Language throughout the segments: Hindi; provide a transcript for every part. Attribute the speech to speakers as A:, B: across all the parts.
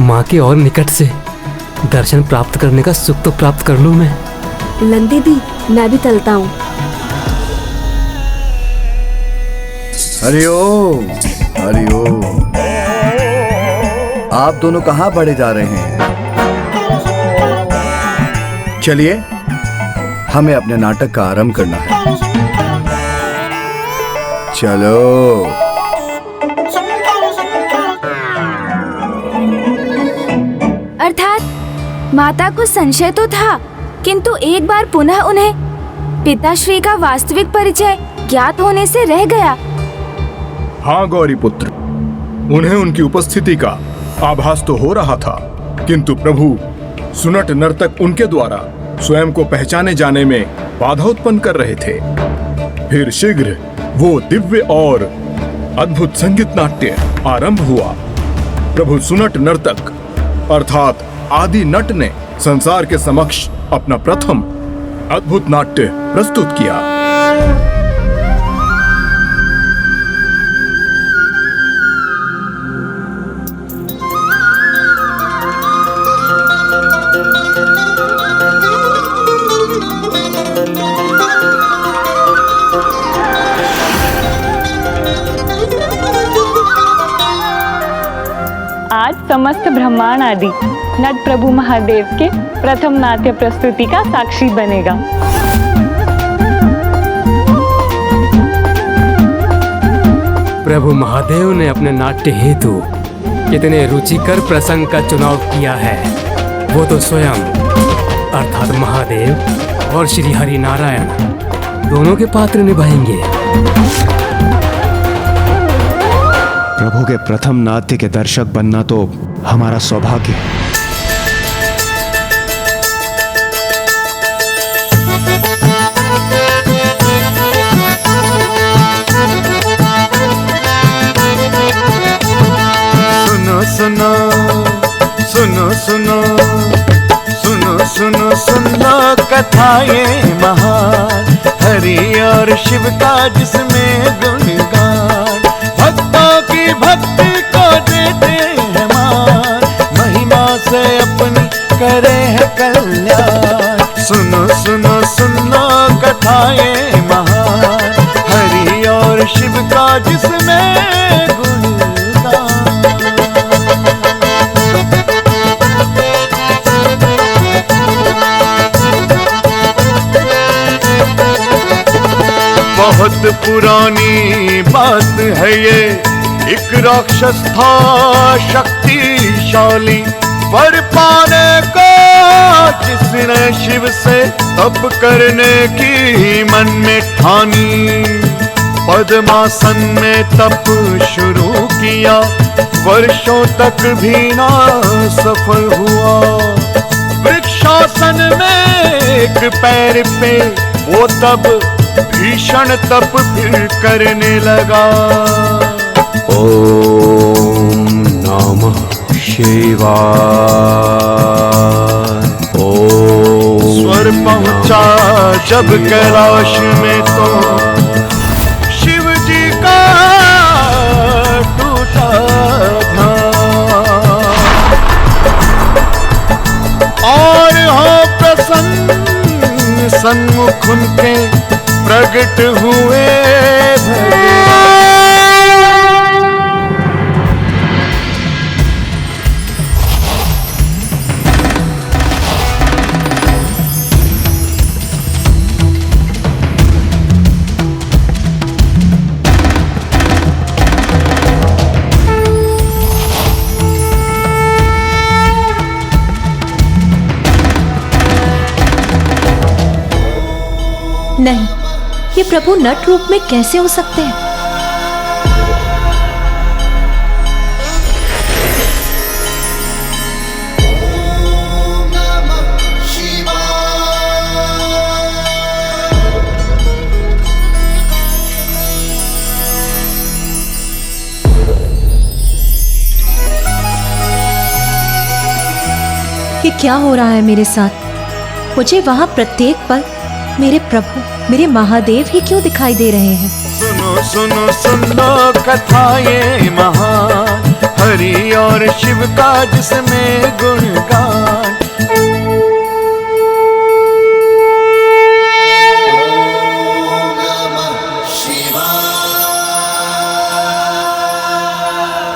A: माँ के और निकट से दर्शन प्राप्त करने का सुख तो प्राप्त कर लूं मैं।
B: नंदी दी, मैं भी चलता हूँ।
C: हरिओम हरिओम। आप दोनों कहाँ बढ़े जा रहे हैं? चलिए, हमें अपने नाटक का आरंभ करना है। चलो।
D: अर्थात माता को संशय तो था, किंतु एक बार पुनः उन्हें पिताश्री का वास्तविक परिचय ज्ञात होने से रह गया।
E: हाँ गौरी पुत्र, उन्हें उनकी उपस्थिति का आभास तो हो रहा था, किंतु प्रभु सुनट नर्तक उनके द्वारा स्वयं को पहचाने जाने में बाधा उत्पन्न कर रहे थे। फिर शीघ्र वो दिव्य और अद्भुत संगीत नाट्य आरंभ हुआ। प्रभु सुनट नर्तक अर्थात आदि नट ने संसार के समक्ष अपना प्रथम अद्भुत नाट्य प्रस्तुत किया।
F: आज समस्त ब्रह्मांड आदि नट प्रभु महादेव के प्रथम नाट्य प्रस्तुति का साक्षी बनेगा।
A: प्रभु महादेव ने अपने नाट्य हेतु कितने रुचिकर प्रसंग का चुनाव किया है, वो तो स्वयं अर्थात महादेव और श्री हरि नारायण दोनों के पात्र निभाएंगे।
G: प्रभु के प्रथम नाट्य के दर्शक बनना तो हमारा सौभाग्य है।
H: सुनो सुनो सुनो सुनो सुनो सुनो सुनो कथा ये महान, हरि और शिव का जिसमें गुणगान। भक्तों की भक्ति को देते हैं मान, महिमा से अपनी करे है कल्याण। सुनो सुनो सुनो कथा ये महान, हरि और शिव का जिसमें गुणगान। बहुत पुरानी बात है ये, एक राक्षस था शक्तिशाली, वर पाने को जिसने शिव से तप करने की मन में ठानी। पद्मासन में तप शुरू किया, वर्षों तक भी ना सफल हुआ। वृक्षासन में एक पैर पे वो तब भीषण तप फिर करने लगा।
G: ओम नमः शिवाय।
H: स्वर पहुंचा जब कैलाश में तो शिव जी का टूटा ध्यान। और हो प्रसन्न सन्मुख उनके प्रगट हुए भगवान।
I: नहीं, ये प्रभु नट रूप में कैसे हो सकते हैं? ये क्या हो रहा है मेरे साथ? मुझे वहां प्रत्येक पल मेरे प्रभु, मेरे महादेव ही क्यों दिखाई दे रहे हैं?
H: सुनो सुनो सुनो कथा ये महान, हरि और शिव का जिसमें गुणगान।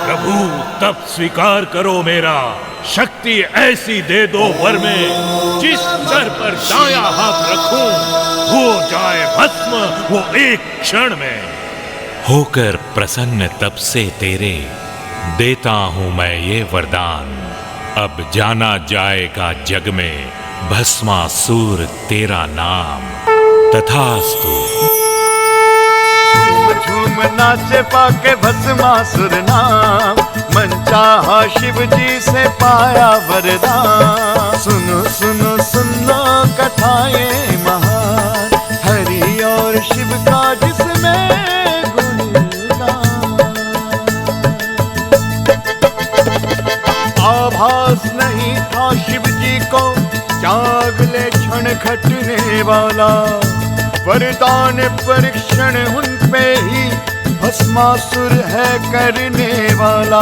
J: प्रभु तब स्वीकार करो मेरा, शक्ति ऐसी दे दो वर में, जिस सर पर दाया हाथ रखूं हो जाए भस्म वो एक क्षण में।
K: होकर प्रसन्न तब से तेरे देता हूं मैं ये वरदान, अब जाना जाएगा जग में भस्मासुर तेरा नाम। तथास्तु।
H: झूम नाचे पाके भस्मासुर नाम, मन चाहा शिव जी से पाया वरदान। सुनो सुनो सुनो कथाएं महान, हरि और शिव का जिसमें गुणगान। आभास नहीं था शिव जी को जाग ले क्षण घटने वाला, वरदान परीक्षण उन पे ही भस्मासुर है करने वाला।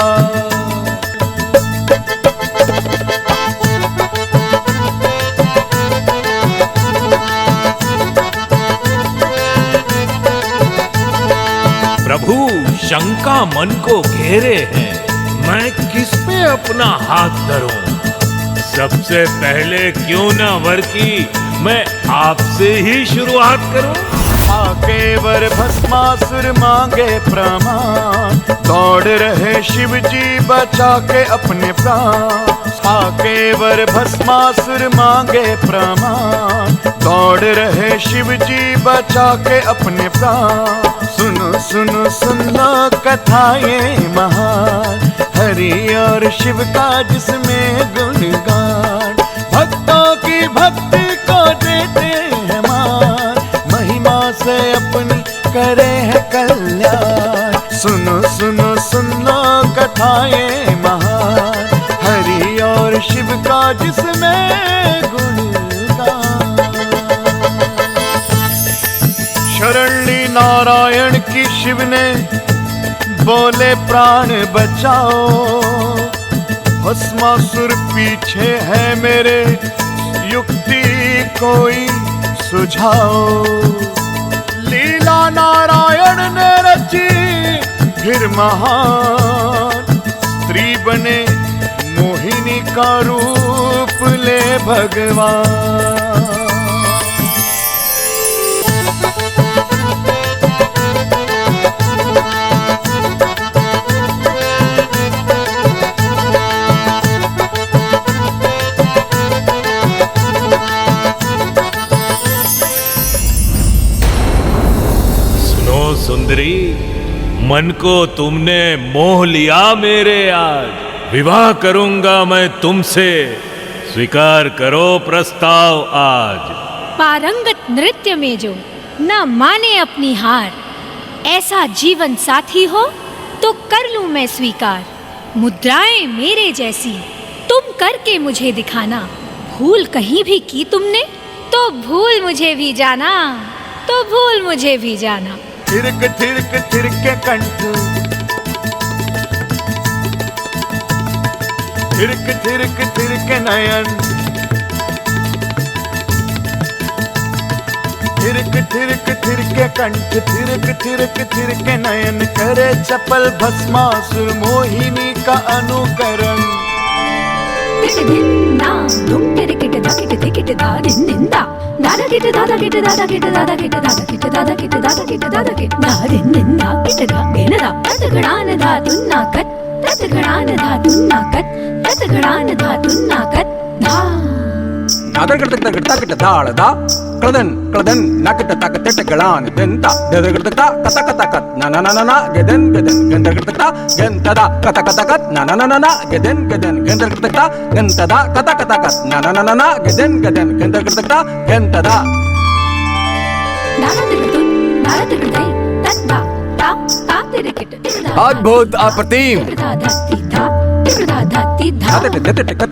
J: प्रभु शंका मन को घेरे हैं, मैं किस पे अपना हाथ धरूं? सबसे पहले क्यों ना वर की मैं आपसे ही शुरुआत करूं।
H: आके वर भस्मासुर मांगे प्रमाण, दौड़ रहे शिव जी बचा के अपने प्राण। आके वर भस्मासुर मांगे प्रमाण, दौड़ रहे शिव जी बचा के अपने प्राण। सुनो सुनो सुनो कथाएं महान, हरि और शिव का जिसमें गुणगान। भक्तों की भक्ति को देते हैं मान, महिमा से अपनी करे है कल्याण। सुनो सुनो सुनो कथाएं महान, हरि और शिव का जिसमें गुणगान। शरण ली नारायण की शिव ने, बोले प्राण बचाओ। भस्मासुर पीछे है मेरे, युक्ति कोई सुझाओ। लीला नारायण ने रची फिर महान, स्त्री बने मोहिनी का रूप ले भगवान।
J: सुंदरी, मन को तुमने मोह लिया मेरे आज, विवाह करूंगा मैं तुमसे, स्वीकार करो प्रस्ताव आज।
L: पारंगत नृत्य में जो न माने अपनी हार, ऐसा जीवन साथी हो तो कर लूं मैं स्वीकार। मुद्राएं मेरे जैसी तुम करके मुझे दिखाना, भूल कहीं भी की तुमने तो भूल मुझे भी जाना, तो भूल मुझे भी जाना।
H: थिरक थिरक थिरके कंठ, थिरक थिरक थिरके नयन। थिरक थिरक थिरके कंठ, थिरक थिरक थिरके नयन। करे चपल भस्मासुर मोहिनी का अनुकरण।
B: दादा किट दादा किट दादा किट दादा किट दादा किट दादा किट दादा किट दादा किट दादिन निंदा किट दा गेनदा ततगणान धातुन्ना कत ततगणान धातुन्ना कत ततगणान धातुन्ना कत धा
M: दादर करता करता किट दाळ दा कळदन कळदन नाकिट ताक ततगणान दंता दादर करता कता कता कत ना ना ना ना गेदन गेदन गंदर करता गंतदा कता कता कत ना ना ना ना गेदन गेदन गंदर करता गंतदा कता कता कत ना ना ना ना गेदन गेदन गंदर करता गंतदा।
C: अद्भुत अप्रतिम।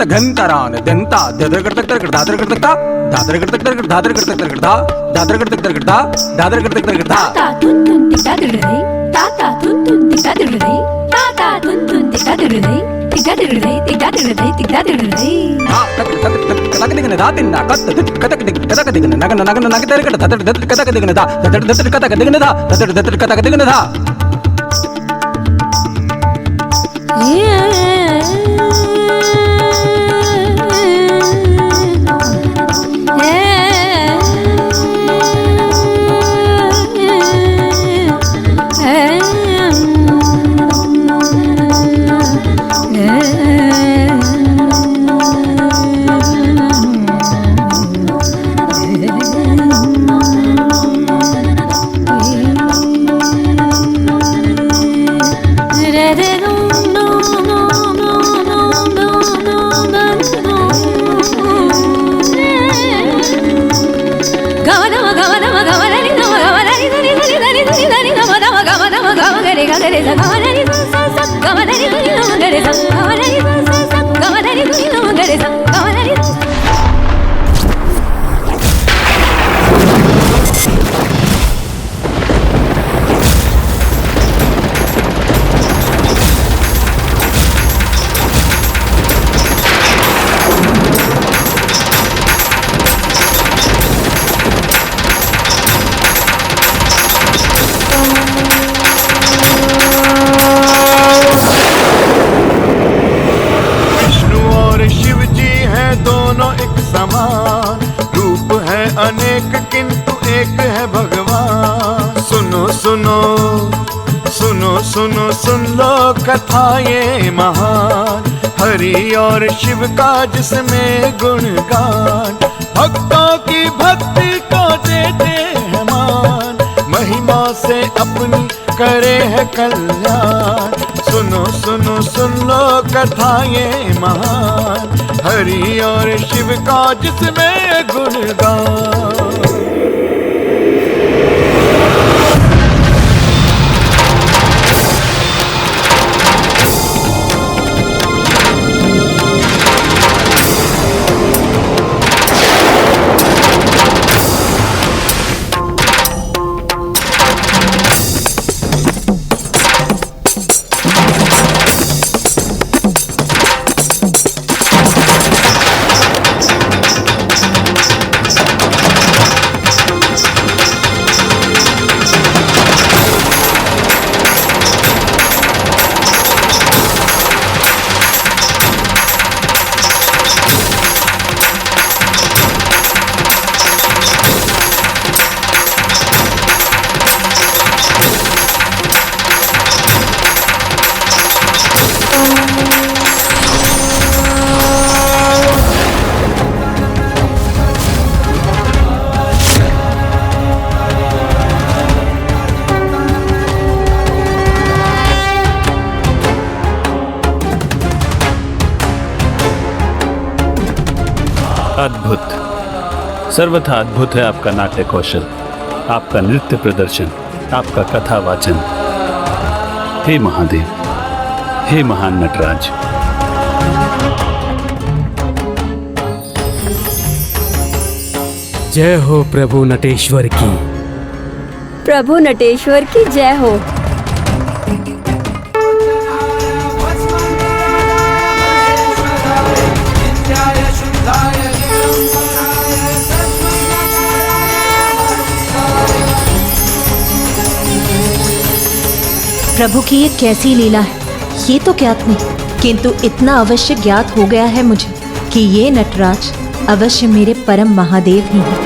M: घंतरान दंता दादर करता दादर करता दादर करता दादर करता दादर करता दादर करता
B: ताता तुन तुन तिता दिड़े ताता तुन तुन तिता दिड़े ताता तुन तुन तिता तिगदादिगदई तिगदादिगदई तिगदादिगदई तिगदादिगदई
M: कतक दिगने दा तिन्ना कतक दिगने नगन नगन नग तेरे कट कतक दिगने दा कतक दिगने दा कतक दिगने दा
H: सुन लो कथा ये महान, हरि और शिव का जिसमें गुणगान, भक्तों की भक्ति को देते हैं मान, महिमा से अपनी करे है कल्याण। सुनो सुनो सुन लो कथा ये महान, हरि और शिव का जिसमें गुणगान।
N: अद्भुत, सर्वथा अद्भुत है आपका नाट्य कौशल, आपका नृत्य प्रदर्शन, आपका कथा वाचन। हे महादेव, हे महान नटराज।
A: जय हो प्रभु नटेश्वर की।
O: प्रभु नटेश्वर की जय हो।
I: प्रभु की ये कैसी लीला है, ये तो ज्ञात नहीं, किंतु इतना अवश्य ज्ञात हो गया है मुझे कि ये नटराज अवश्य मेरे परम महादेव ही हैं।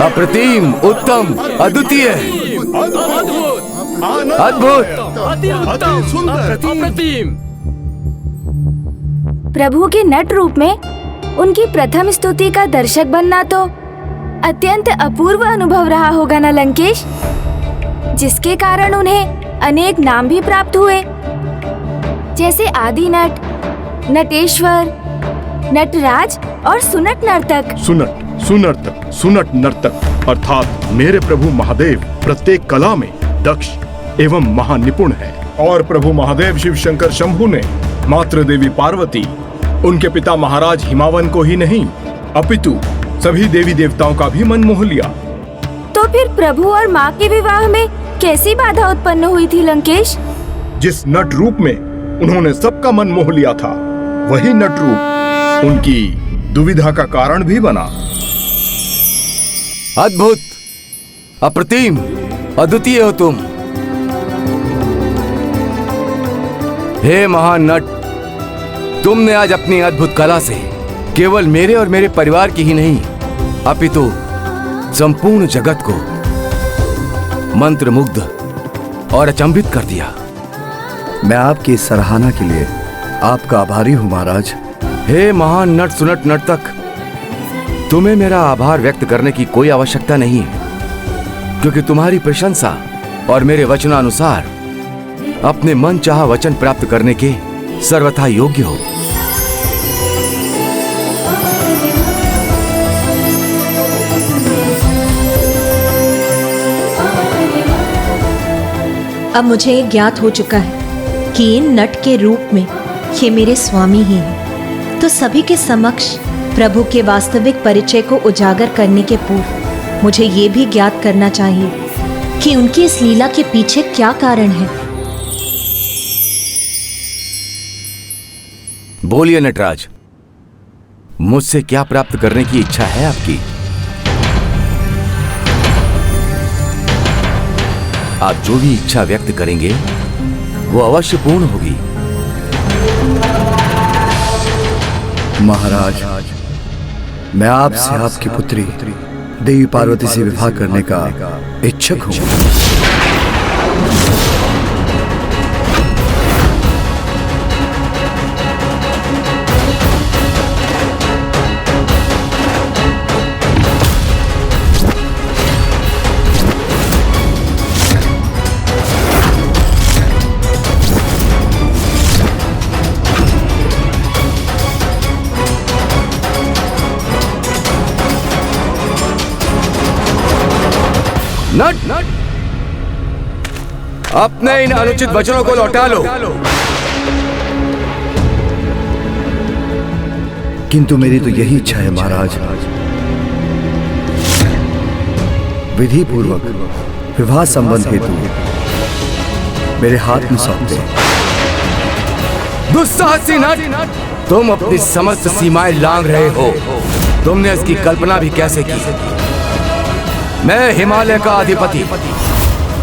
C: अप्रतिम, उत्तम, अद्वितीय, अद्भुत,
A: अप्रतिम।
D: प्रभु के नट रूप में उनकी प्रथम स्तुति का दर्शक बनना तो अत्यंत अपूर्व अनुभव रहा होगा ना लंकेश, जिसके कारण उन्हें अनेक नाम भी प्राप्त हुए, जैसे आदि नट, नटेश्वर, नटराज और सुनट नर्तक।
E: सुनट नर्तक अर्थात मेरे प्रभु महादेव प्रत्येक कला में दक्ष एवं महानिपुण है। और प्रभु महादेव शिव शंकर शंभु ने मातृ देवी पार्वती, उनके पिता महाराज हिमावन को ही नहीं अपितु सभी देवी देवताओं का भी मन मोह लिया।
D: तो फिर प्रभु और माँ के विवाह में कैसी बाधा उत्पन्न हुई थी लंकेश?
E: जिस नट रूप में उन्होंने सबका मन मोह लिया था, वही नट रूप उनकी दुविधा का कारण भी बना।
C: अद्भुत, अप्रतिम, अद्वितीय हो तुम। हे महान नट, तुमने आज अपनी अद्भुत कला से केवल मेरे और मेरे परिवार की ही नहीं, अपितु संपूर्ण जगत को मंत्रमुग्ध और अचंभित कर दिया। मैं आपकी इस सराहना के लिए आपका आभारी हूं महाराज।
P: हे महान नट सुनट नर्तक, तुम्हें मेरा आभार व्यक्त करने की कोई आवश्यकता नहीं है, क्योंकि तुम्हारी प्रशंसा और मेरे वचनानुसार अपने मन चाहा वचन प्राप्त करने के सर्वथा योग्य हो।
I: अब मुझे ये ज्ञात हो चुका है कि इन नट के रूप में ये मेरे स्वामी ही हैं। तो सभी के समक्ष प्रभु के वास्तविक परिचय को उजागर करने के पूर्व मुझे ये भी ज्ञात करना चाहिए कि उनकी इस लीला के पीछे क्या कारण है।
P: बोलिए नटराज, मुझसे क्या प्राप्त करने की इच्छा है आपकी? आप जो भी इच्छा व्यक्त करेंगे वो अवश्य पूर्ण होगी।
C: महाराज, मैं आपसे आपकी पुत्री देवी पार्वती से विवाह करने का इच्छुक हूं।
P: नट, अपने इन अनुचित वचनों को लौटा लो।
C: किंतु मेरी तो यही इच्छा है महाराज, विधि पूर्वक विवाह संबंध हेतु मेरे हाथ में सौंप दे।
P: दुस्साहसी नट, तुम अपनी समस्त सीमाएं लांघ रहे हो। तुमने इसकी कल्पना भी कैसे की? मैं हिमालय का अधिपति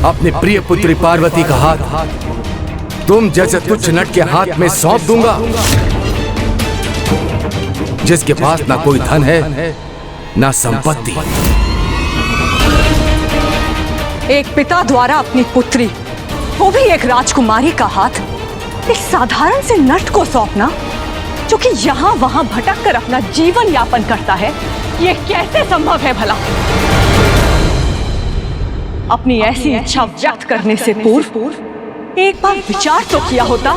P: अपनी प्रिय पुत्री पार्वती का हाथ तुम जैसे तुच्छ नट के हाथ में सौंप दूंगा, जिसके पास ना कोई धन है ना संपत्ति।
Q: एक पिता द्वारा अपनी पुत्री, वो भी एक राजकुमारी का हाथ एक साधारण से नट को सौंपना, जो कि यहाँ वहाँ भटक कर अपना जीवन यापन करता है, ये कैसे संभव है भला? अपनी ऐसी इच्छा व्यक्त करने से पूर्व एक बार विचार तो किया होता।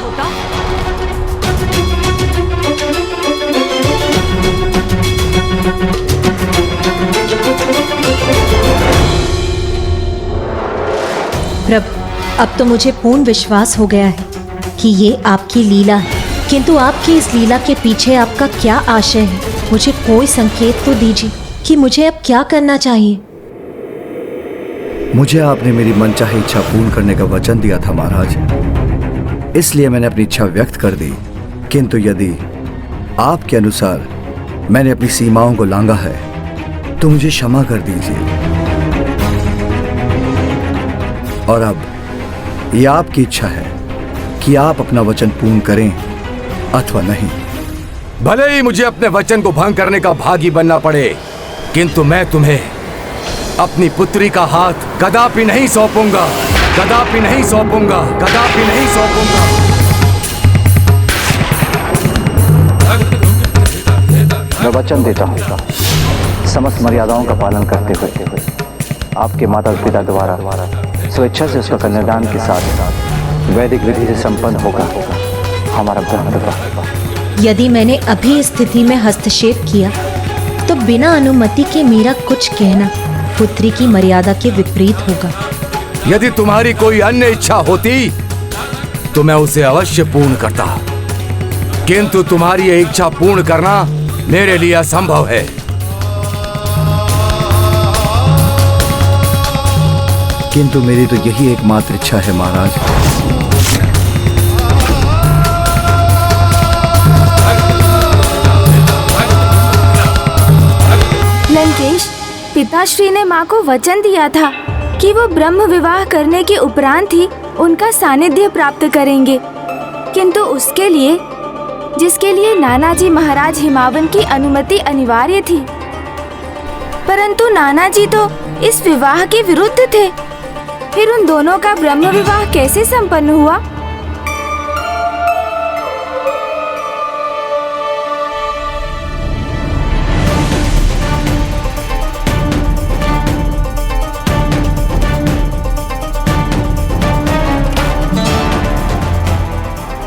I: प्रभु, अब तो मुझे पूर्ण विश्वास हो गया है कि ये आपकी लीला है, किंतु आपकी इस लीला के पीछे आपका क्या आशय है? मुझे कोई संकेत तो दीजिए कि मुझे अब क्या करना चाहिए।
C: मुझे आपने मेरी मनचाही इच्छा पूर्ण करने का वचन दिया था महाराज, इसलिए मैंने अपनी इच्छा व्यक्त कर दी। किंतु यदि आपके अनुसार मैंने अपनी सीमाओं को लांघा है तो मुझे क्षमा कर दीजिए। और अब यह आपकी इच्छा है कि आप अपना वचन पूर्ण करें अथवा नहीं।
P: भले ही मुझे अपने वचन को भंग करने का भागी बनना पड़े, किंतु मैं तुम्हें अपनी पुत्री का हाथ कदापि नहीं सौंपूंगा, कदापि नहीं सौंपूंगा, कदापि नहीं सौंपूंगा।
C: मैं वचन देता हूँ समस्त मर्यादाओं का पालन करते हुए आपके माता पिता द्वारा स्वेच्छा से उसका कन्यादान के साथ वैदिक विधि से संपन्न होगा हमारा ब्रह्म विवाह।
I: यदि मैंने अभी इस स्थिति में हस्तक्षेप किया तो बिना अनुमति के मेरा कुछ कहना पुत्री की मर्यादा के विपरीत होगा।
P: यदि तुम्हारी कोई अन्य इच्छा होती तो मैं उसे अवश्य पूर्ण करता, किंतु तुम्हारी ये इच्छा पूर्ण करना मेरे लिए असंभव है।
C: किंतु मेरी तो यही एकमात्र इच्छा है महाराज।
D: लंकेश, पिताश्री ने माँ को वचन दिया था कि वो ब्रह्म विवाह करने के उपरांत ही उनका सानिध्य प्राप्त करेंगे, किंतु उसके लिए जिसके लिए नानाजी महाराज हिमावन की अनुमति अनिवार्य थी, परंतु नानाजी तो इस विवाह के विरुद्ध थे। फिर उन दोनों का ब्रह्म विवाह कैसे संपन्न हुआ?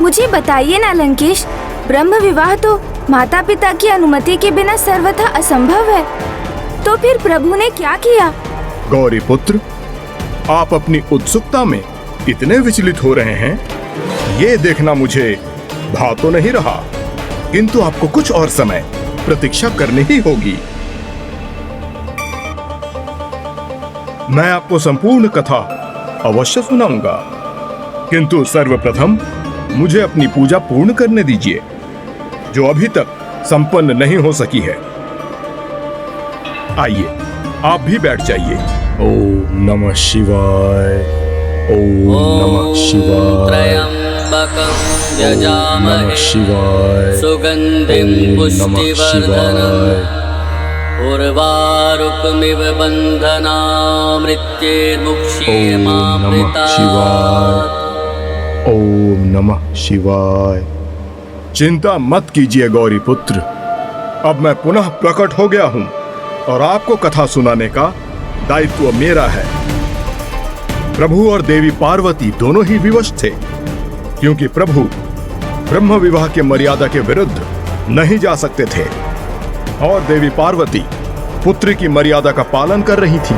D: मुझे बताइए ना लंकेश, ब्रह्म विवाह तो माता पिता की अनुमति के बिना सर्वथा असंभव है, तो फिर प्रभु ने क्या किया?
E: गौरी पुत्र, आप अपनी उत्सुकता में इतने विचलित हो रहे हैं, ये देखना मुझे भा तो नहीं रहा, किंतु आपको कुछ और समय प्रतीक्षा करनी ही होगी। मैं आपको संपूर्ण कथा अवश्य सुनाऊंगा, किंतु सर्वप्रथम मुझे अपनी पूजा पूर्ण करने दीजिए, जो अभी तक संपन्न नहीं हो सकी है। आइए, आप भी बैठ जाइए। ओम नमः शिवाय, ओम नमः शिवाय,
R: त्र्यंबकं
E: नमः शिवाय,
R: सुगंधिं पुष्टिवर्धनम् उर्वारुकमिव बन्धनामृत्येर्मुक्षीयमामृतात्।
E: ओम नमः शिवाय। चिंता मत कीजिए गौरी पुत्र, अब मैं पुनः प्रकट हो गया हूँ और आपको कथा सुनाने का दायित्व मेरा है। प्रभु और देवी पार्वती दोनों ही विवश थे, क्योंकि प्रभु ब्रह्म विवाह के मर्यादा के विरुद्ध नहीं जा सकते थे और देवी पार्वती पुत्री की मर्यादा का पालन कर रही थी।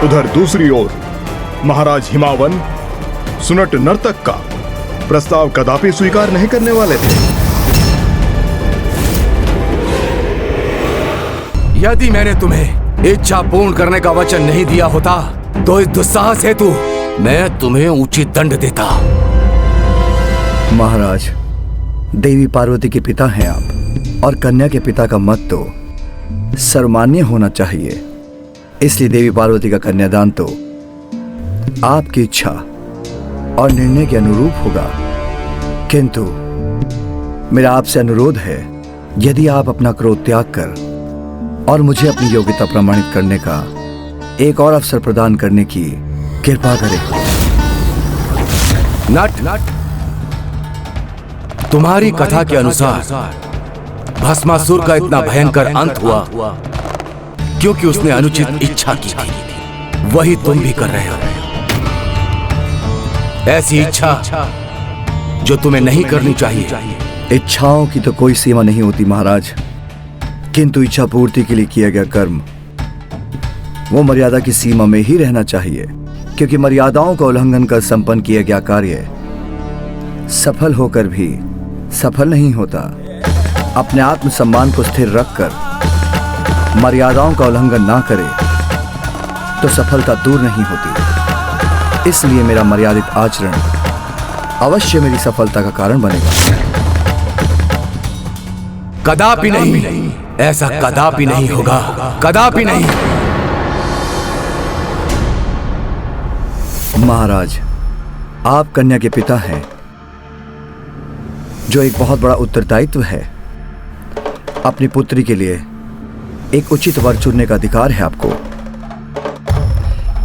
E: उधर दूसरी ओर महाराज हिमावन सुनट नर्तक का प्रस्ताव कदापि स्वीकार नहीं करने वाले थे।
P: यदि मैंने तुम्हें इच्छा पूर्ण करने का वचन नहीं दिया होता तो इस दुस्साहस हेतु मैं तुम्हें उचित दंड देता।
C: महाराज, देवी पार्वती के पिता हैं आप, और कन्या के पिता का मत तो सर्वमान्य होना चाहिए, इसलिए देवी पार्वती का कन्यादान तो आपकी इच्छा और निर्णय के अनुरूप होगा। किंतु मेरा आपसे अनुरोध है, यदि आप अपना क्रोध त्याग कर और मुझे अपनी योग्यता प्रमाणित करने का एक और अवसर प्रदान करने की कृपा करें।
P: नट, तुम्हारी कथा के अनुसार भस्मासुर का इतना भयंकर अंत हुआ क्योंकि उसने अनुचित इच्छा की थी। वही तुम भी कर रहे हो। ऐसी इच्छा जो तुम्हें नहीं करनी चाहिए।
C: इच्छाओं की तो कोई सीमा नहीं होती महाराज, किंतु इच्छा पूर्ति के लिए किया गया कर्म वो मर्यादा की सीमा में ही रहना चाहिए, क्योंकि मर्यादाओं का उल्लंघन कर संपन्न किया गया कार्य सफल होकर भी सफल नहीं होता। अपने आत्मसम्मान को स्थिर रखकर मर्यादाओं का उल्लंघन ना करे तो सफलता दूर नहीं होती। इसलिए मेरा मर्यादित आचरण अवश्य मेरी सफलता का कारण बनेगा।
P: कदापि नहीं, ऐसा कदापि नहीं होगा, कदापि नहीं।
C: महाराज, आप कन्या के पिता हैं, जो एक बहुत बड़ा उत्तरदायित्व है। अपनी पुत्री के लिए एक उचित वर चुनने का अधिकार है आपको।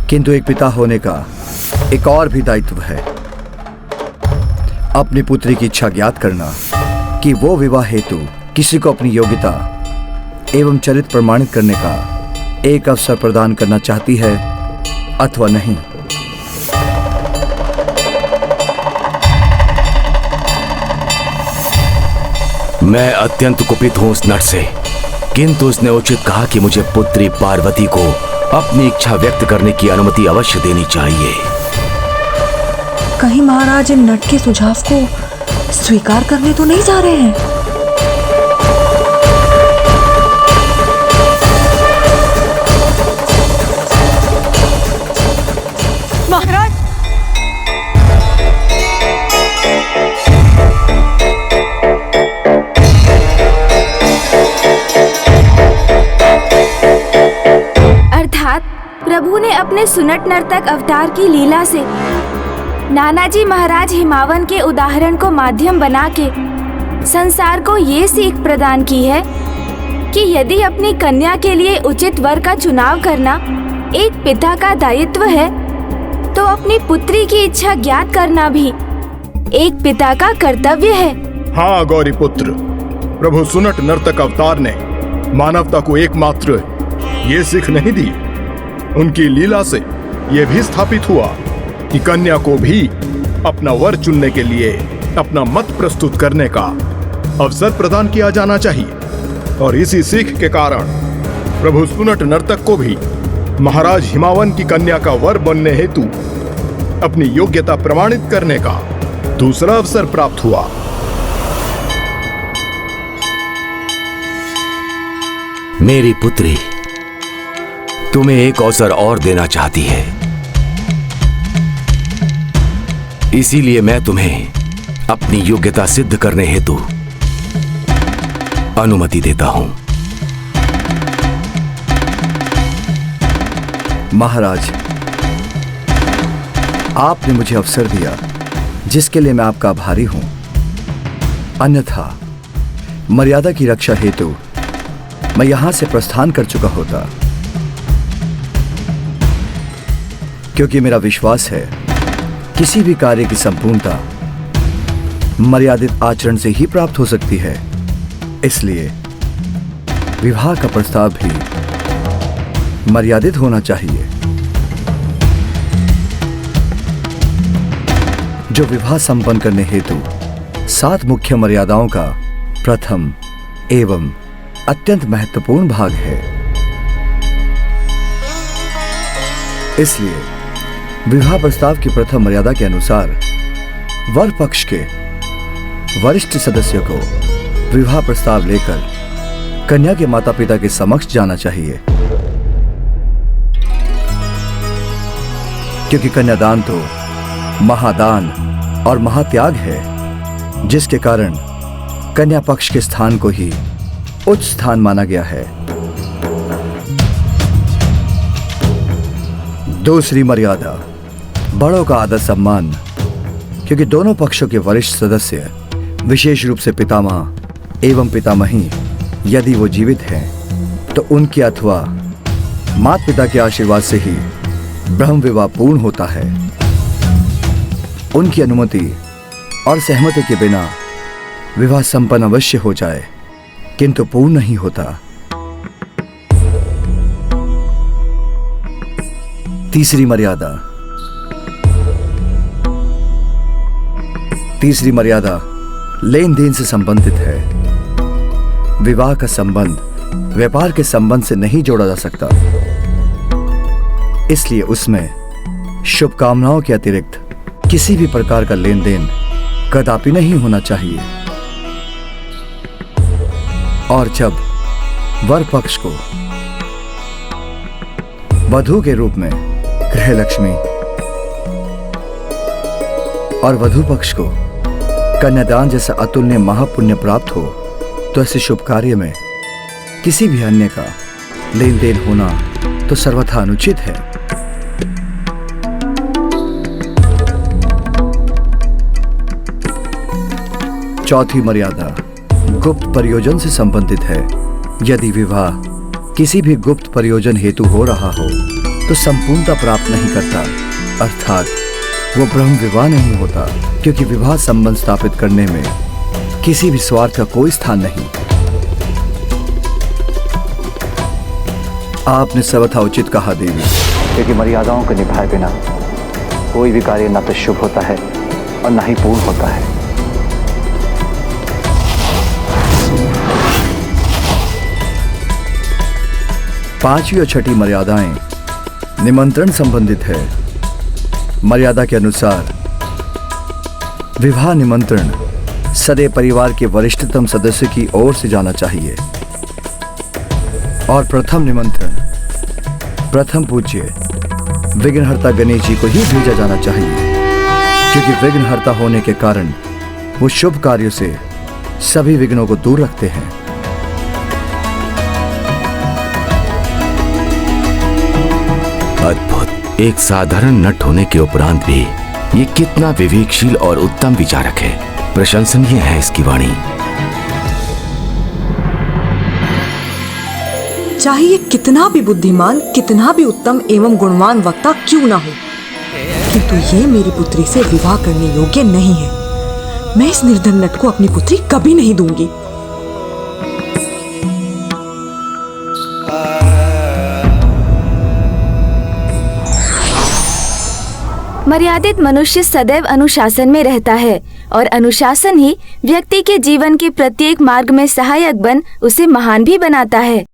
C: किंतु एक पिता होने का एक और भी दायित्व है, अपनी पुत्री की इच्छा ज्ञात करना कि वो विवाह हेतु किसी को अपनी योग्यता एवं चरित्र प्रमाणित करने का एक अवसर प्रदान करना चाहती है अथवा नहीं।
P: मैं अत्यंत कुपित हूं उस नट से, किंतु उसने उचित कहा कि मुझे पुत्री पार्वती को अपनी इच्छा व्यक्त करने की अनुमति अवश्य देनी चाहिए।
Q: कहीं महाराज इन नट के सुझाव को स्वीकार करने तो नहीं जा रहे हैं? महाराज,
D: अर्थात प्रभु ने अपने सुनट नर्तक अवतार की लीला से नानाजी महाराज हिमावन के उदाहरण को माध्यम बना के संसार को ये सीख प्रदान की है कि यदि अपनी कन्या के लिए उचित वर का चुनाव करना एक पिता का दायित्व है, तो अपनी पुत्री की इच्छा ज्ञात करना भी एक पिता का कर्तव्य है।
E: हाँ गौरी पुत्र, प्रभु सुनट नर्तक अवतार ने मानवता को एकमात्र ये सीख नहीं दी, उनकी लीला से यह भी स्थापित हुआ कि कन्या को भी अपना वर चुनने के लिए अपना मत प्रस्तुत करने का अवसर प्रदान किया जाना चाहिए। और इसी सीख के कारण प्रभु सुनट नर्तक को भी महाराज हिमावन की कन्या का वर बनने हेतु अपनी योग्यता प्रमाणित करने का दूसरा अवसर प्राप्त हुआ।
P: मेरी पुत्री तुम्हें एक अवसर और देना चाहती है, इसीलिए मैं तुम्हें अपनी योग्यता सिद्ध करने हेतु अनुमति देता हूं।
C: महाराज, आपने मुझे अवसर दिया जिसके लिए मैं आपका आभारी हूं, अन्यथा मर्यादा की रक्षा हेतु मैं यहां से प्रस्थान कर चुका होता, क्योंकि मेरा विश्वास है किसी भी कार्य की संपूर्णता मर्यादित आचरण से ही प्राप्त हो सकती है। इसलिए विवाह का प्रस्ताव भी मर्यादित होना चाहिए। जो विवाह संपन्न करने हेतु 7 मुख्य मर्यादाओं का प्रथम एवं अत्यंत महत्वपूर्ण भाग है। इसलिए विवाह प्रस्ताव की प्रथम मर्यादा के अनुसार वर पक्ष के वरिष्ठ सदस्य को विवाह प्रस्ताव लेकर कन्या के माता पिता के समक्ष जाना चाहिए, क्योंकि कन्यादान तो महादान और महात्याग है, जिसके कारण कन्या पक्ष के स्थान को ही उच्च स्थान माना गया है। दूसरी मर्यादा, बड़ों का आदर सम्मान, क्योंकि दोनों पक्षों के वरिष्ठ सदस्य विशेष रूप से पितामह एवं पितामही यदि वो जीवित हैं तो उनके अथवा माता पिता के आशीर्वाद से ही ब्रह्म विवाह पूर्ण होता है। उनकी अनुमति और सहमति के बिना विवाह संपन्न अवश्य हो जाए, किंतु पूर्ण नहीं होता। तीसरी मर्यादा लेन देन से संबंधित है। विवाह का संबंध व्यापार के संबंध से नहीं जोड़ा जा सकता, इसलिए उसमें शुभकामनाओं के अतिरिक्त किसी भी प्रकार का लेन देन कदापि नहीं होना चाहिए। और जब वर पक्ष को वधू के रूप में गृह लक्ष्मी और वधू पक्ष को कन्यादान जैसा अतुलनीय महापुण्य प्राप्त हो, तो ऐसे शुभ कार्य में किसी भी अन्य का लेन देन होना तो सर्वथा अनुचित है। चौथी मर्यादा गुप्त प्रयोजन से संबंधित है। यदि विवाह किसी भी गुप्त प्रयोजन हेतु हो रहा हो तो संपूर्णता प्राप्त नहीं करता, अर्थात वो ब्रह्म विवाह नहीं होता, क्योंकि विवाह संबंध स्थापित करने में किसी भी स्वार्थ का कोई स्थान नहीं। आपने सर्वथा उचित कहा देवी,
S: क्योंकि मर्यादाओं को निभाए बिना कोई भी कार्य न तो शुभ होता है और न ही पूर्ण होता है।
C: पांचवी और छठी मर्यादाएं निमंत्रण संबंधित है। मर्यादा के अनुसार विवाह निमंत्रण सदैव परिवार के वरिष्ठतम सदस्य की ओर से जाना चाहिए और प्रथम निमंत्रण प्रथम पूज्य विघ्नहर्ता गणेश जी को ही भेजा जाना चाहिए, क्योंकि विघ्नहर्ता होने के कारण वो शुभ कार्यों से सभी विघ्नों को दूर रखते हैं।
T: अद्भुत। एक साधारण नट होने के उपरांत भी ये कितना विवेकशील और उत्तम विचारक है। प्रशंसनीय है इसकी वाणी।
Q: चाहे ये कितना भी बुद्धिमान, कितना भी उत्तम एवं गुणवान वक्ता क्यों ना हो, किंतु ये मेरी पुत्री से विवाह करने योग्य नहीं है। मैं इस निर्धन नट को अपनी पुत्री कभी नहीं दूंगी।
D: मर्यादित मनुष्य सदैव अनुशासन में रहता है और अनुशासन ही व्यक्ति के जीवन के प्रत्येक मार्ग में सहायक बन उसे महान भी बनाता है।